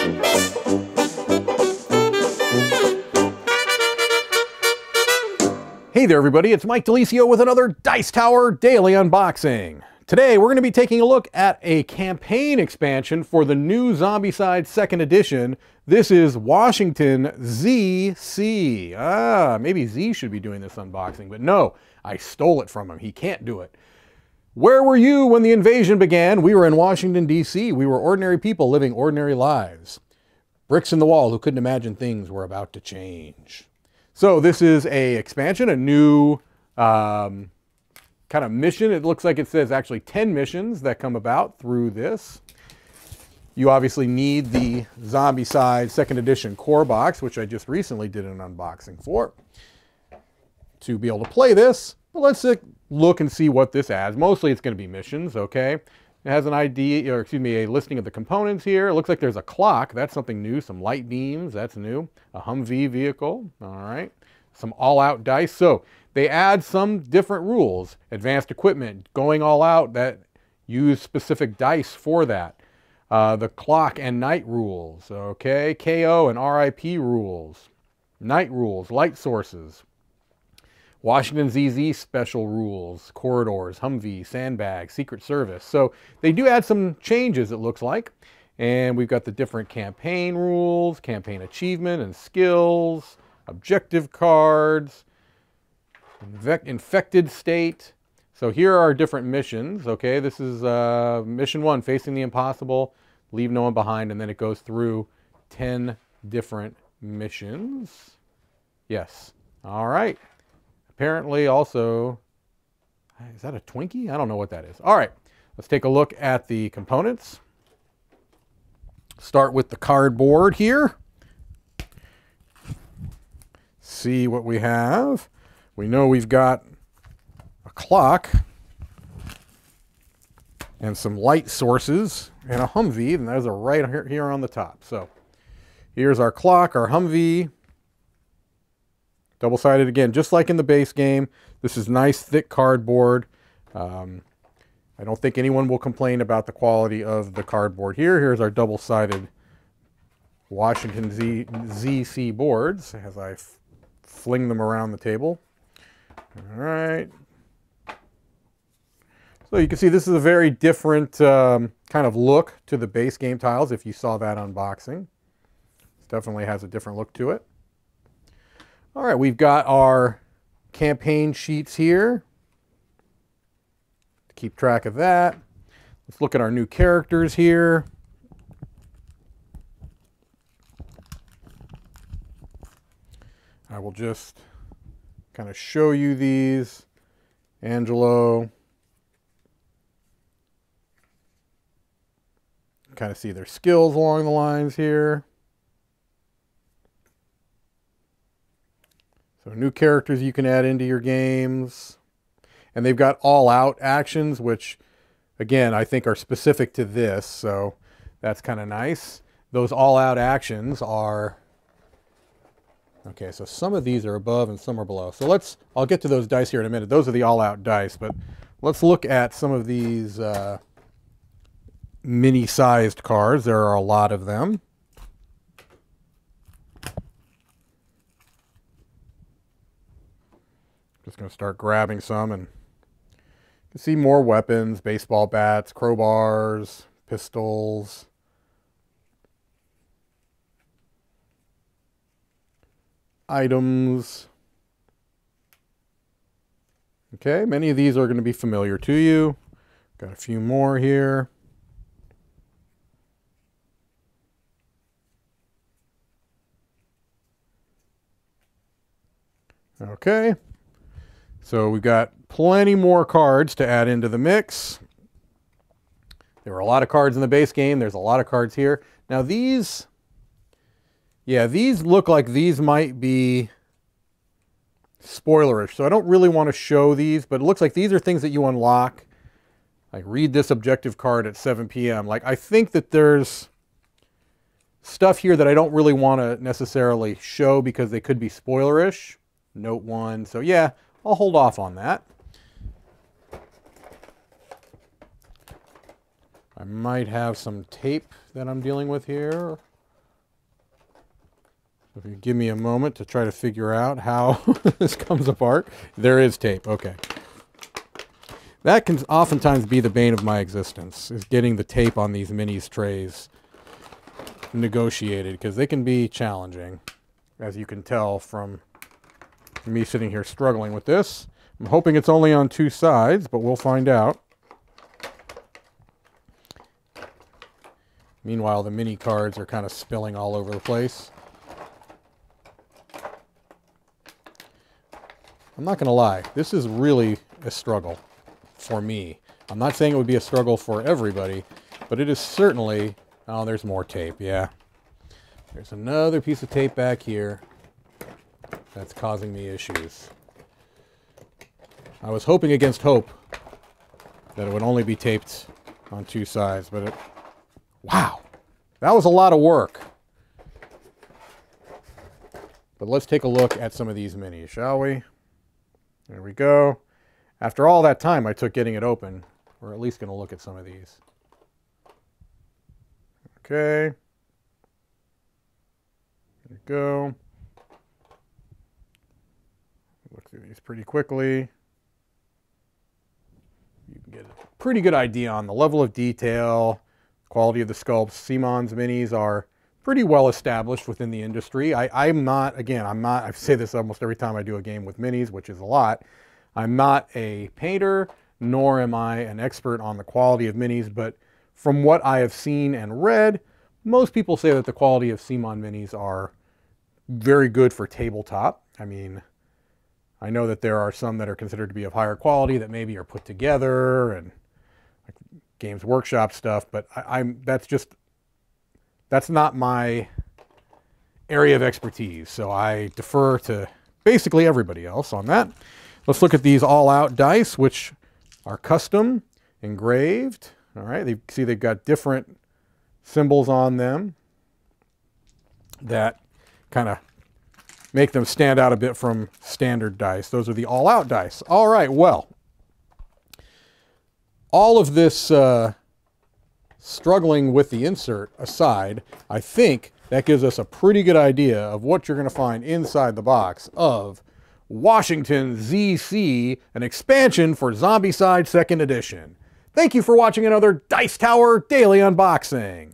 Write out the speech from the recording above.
Hey there everybody, it's Mike Delisio with another Dice Tower Daily Unboxing. Today we're going to be taking a look at a campaign expansion for the new Zombicide 2nd Edition. This is Washington ZC. Maybe Z should be doing this unboxing, but no, I stole it from him. He can't do it. Where were you when the invasion began? We were in Washington, D.C. We were ordinary people living ordinary lives. Bricks in the wall who couldn't imagine things were about to change. So this is a expansion, a new kind of mission. It looks like it says actually 10 missions that come about through this. You obviously need the Zombicide 2nd Edition core box, which I just recently did an unboxing for, to be able to play this. But let's look and see what this adds. Mostly it's going to be missions, okay? It has an ID, or excuse me, a listing of the components here. It looks like there's a clock. That's something new. Some light beams. That's new. A Humvee vehicle. All right. Some all-out dice. So they add some different rules. Advanced equipment, going all out, that use specific dice for that. The clock and night rules. Okay. KO and RIP rules. Night rules. Light sources. Washington ZZ special rules, corridors, Humvee, sandbags, Secret Service. So they do add some changes, it looks like. And we've got the different campaign rules, campaign achievement and skills, objective cards, infected state. So here are our different missions. Okay, this is mission 1, facing the impossible, leave no one behind, and then it goes through 10 different missions. Yes. All right. Apparently also, is that a Twinkie? I don't know what that is. All right, let's take a look at the components. Start with the cardboard here. See what we have. We know we've got a clock and some light sources and a Humvee, and those are right here on the top. So here's our clock, our Humvee. Double-sided again, just like in the base game. This is nice, thick cardboard. I don't think anyone will complain about the quality of the cardboard here. Here's our double-sided Washington ZC boards as I fling them around the table. All right. So you can see this is a very different kind of look to the base game tiles if you saw that unboxing. It definitely has a different look to it. All right, we've got our campaign sheets here to keep track of that. Let's look at our new characters here. I will just kind of show you these. Angelo. Kind of see their skills along the lines here. So new characters you can add into your games. And they've got all-out actions, which, again, I think are specific to this. So that's kind of nice. Those all-out actions are... Okay, so some of these are above and some are below. So I'll get to those dice here in a minute. Those are the all-out dice. But let's look at some of these mini-sized cards. There are a lot of them. Just going to start grabbing some, and you can see more weapons, baseball bats, crowbars, pistols. Items. Okay, many of these are going to be familiar to you. Got a few more here. Okay. So we've got plenty more cards to add into the mix. There were a lot of cards in the base game. There's a lot of cards here. Now these, yeah, these look like these might be spoilerish. So I don't really want to show these, but it looks like these are things that you unlock. Like read this objective card at 7 p.m. Like I think that there's stuff here that I don't really want to necessarily show because they could be spoilerish. Note 1. So yeah, I'll hold off on that. I might have some tape that I'm dealing with here. If you give me a moment to try to figure out how this comes apart. There is tape, okay. That can oftentimes be the bane of my existence, is getting the tape on these minis trays negotiated, because they can be challenging, as you can tell from me sitting here struggling with this. I'm hoping it's only on two sides, but we'll find out. Meanwhile, the mini cards are kind of spilling all over the place. I'm not going to lie, this is really a struggle for me. I'm not saying it would be a struggle for everybody, but it is certainly... Oh, there's more tape, yeah. There's another piece of tape back here that's causing me issues. I was hoping against hope that it would only be taped on two sides, but it... Wow! That was a lot of work. But let's take a look at some of these minis, shall we? There we go. After all that time I took getting it open, we're at least going to look at some of these. Okay. There we go. Look through these pretty quickly. You can get a pretty good idea on the level of detail, quality of the sculpts. Simon's minis are pretty well established within the industry. I'm not, I say this almost every time I do a game with minis, which is a lot. I'm not a painter, nor am I an expert on the quality of minis, but from what I have seen and read, most people say that the quality of Simon minis are very good for tabletop. I mean, I know that there are some that are considered to be of higher quality that maybe are put together and like Games Workshop stuff, but that's not my area of expertise, so I defer to basically everybody else on that. Let's look at these all-out dice, which are custom, engraved. All right, you see they've got different symbols on them that kind of make them stand out a bit from standard dice. Those are the all-out dice. All right, well, all of this struggling with the insert aside, I think that gives us a pretty good idea of what you're going to find inside the box of Washington ZC, an expansion for Zombicide 2nd Edition. Thank you for watching another Dice Tower Daily Unboxing.